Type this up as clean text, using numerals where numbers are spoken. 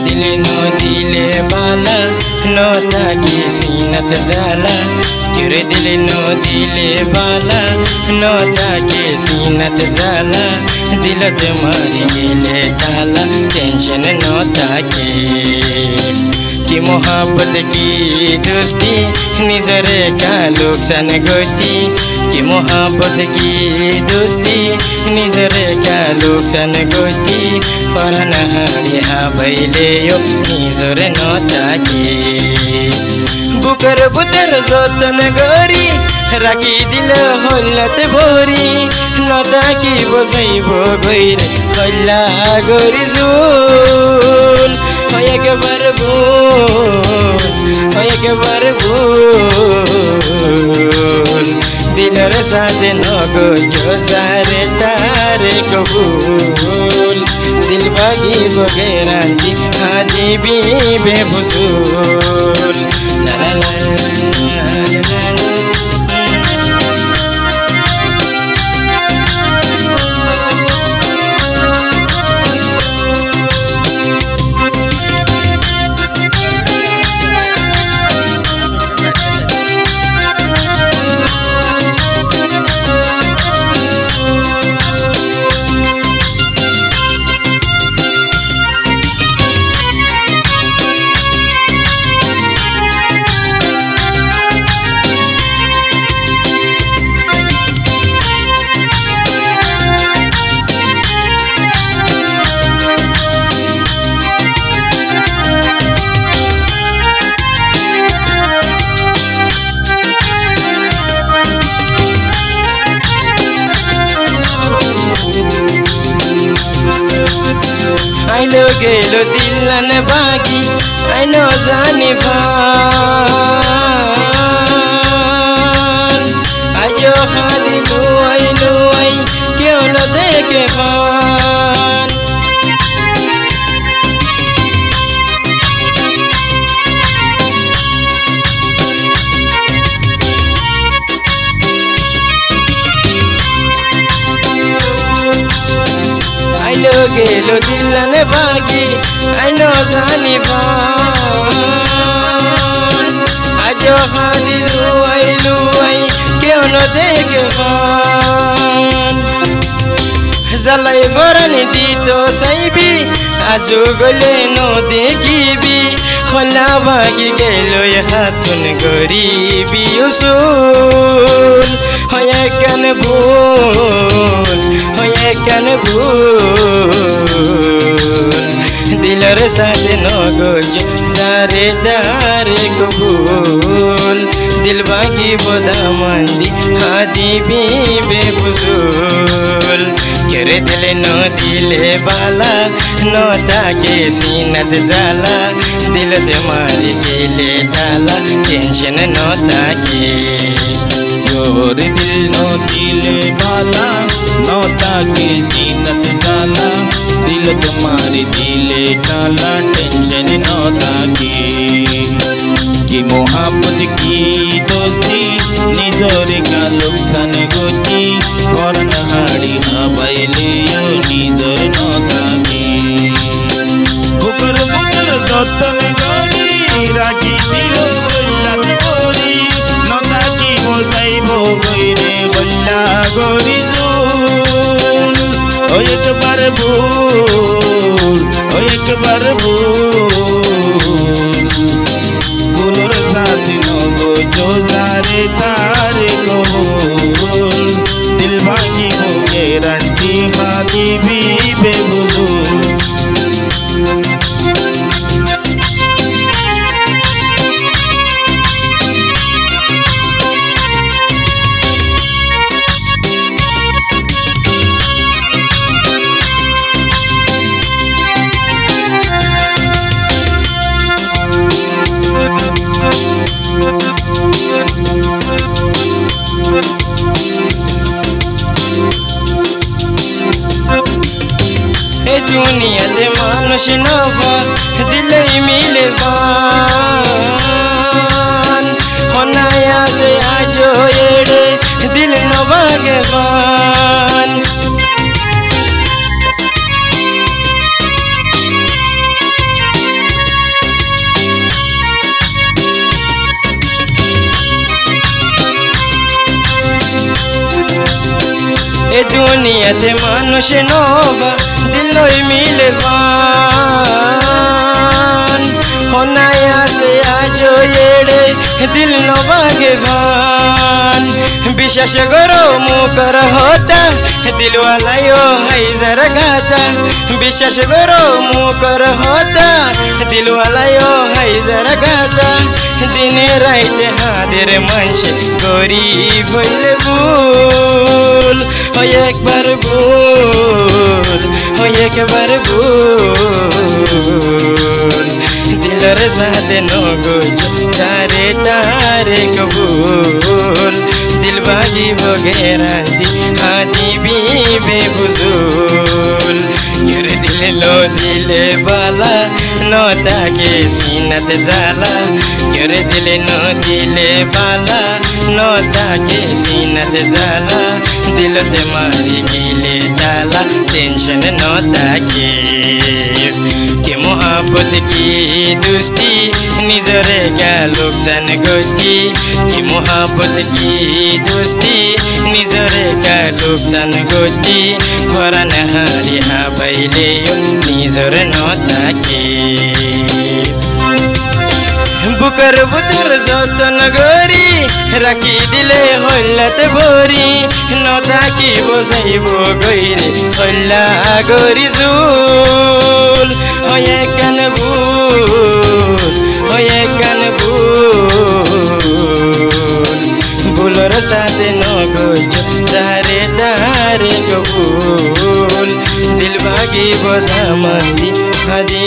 दिल नो दिले बाला नो ताकि सीनत जाला क्यों दिल नो दिले बाला नो ताकि सीनत जाला दिल तुम्हारी गिले ताला टेंशन नो ताकि कि मोहब्बत की दोस्ती निजरे का नुकसान गोती कि मोहब्बत की दोस्ती निजरे का नुकसान गोती फरन हरिहा भैले यो निजरे नताकी बुकर बुतर जतन गरी राखी दिल हल्लत भरी नताकी बजाइबो गइर हल्ला गरी जुन एक बार भूल दिलर साथ नगो जो सारे तारे कबूल दिल बागी बगैरांती आजी भी बेफुसूल ला ला ला आइलो गेलो दिलन बागी आइनो जाने भान आयो खाली लुआई क्यों न देखे भान आइलो गेलो दिलन बागी आइनो जानी भान आजो खाली लुआई क्यों न देखे भान जलाई बरनी दी तो सैबी आजो गले नो देखिबी खला बागी गेलो ये खातुन गरीबी उसूल होया कन भूल दिलर साथ नगो जो सारे दारे कबूल दिल बागी बोधा मंदी हादी भी बेफुसूल क्यों दिल नो दिले बाला नो ताके सीनत जाला दिल तुम्हारी गिले डाला टेंशन नो ताके क्यों दिल नो दिले बाला नो ताके सीनत जाला दिल तुम्हारी दिले डाला टेंशन नो ताके कि मोहब्बत की दोस्ती निजोरे का नुकसान गोती और नहाड़ी ना बैले यो निजोर नो ताके बुकर बुकर जतन गरी राखी दिल हल्लात भरी नताकी बजाइबो गइरे हल्ला गरी जुन ओ एक बार भूल भूलर साथ नगो जो सारे तारे कबूल दिल भागी को गारंटी खादी भी बेबुजूल दुनिया दे मानुष नवा दिल मिले बान होनाया से आजो एड़े दिल नवा के बान তে মানুষ নবা দিল মিলে ভান হনায় আসে আজ এড়ে দিল নবাগে ভান বিশ্বাস করো মুকর হতা দিলওয়ালায়ও হাই জরা গাতা বিশ্বাস করো মুকর হতা দিলওয়ালায়ও হাই জরা গাতা দিনে রাইতে হাদের মানছে গরিব হইলে ভুল হয় একবার ভুল হয় একবার ভুল দিলর সাথে নগজ সারে তারে কবুল दिल बागी बगैरांती हाजी भी बेबुजूल यूर दिल लो दिले बाला नोता के सीनत जाला यूर दिल नो दिले बाला नोता के सीनत जाला दिल ते मारी गिले डाला टेंशन नोता के मोहब्बत की दोस्ती निजरे क्या लोकसान गोष्ठी की मोहब्बत की दोस्ती निजरे का लोकसान गोष्ठी भरन हारी हा बैले निजर नता के बुकर बुतर যতন গরি রাখি দিলে হল্লাত ভরি নতা কি বসাইব গইরে হল্লা গরি জুল হয়ে কান ভুল হয়ে কান ভুল ভুলর সাথে নগজ সারে তারে কবুল দিল ভাগি বদামন্দি হাদি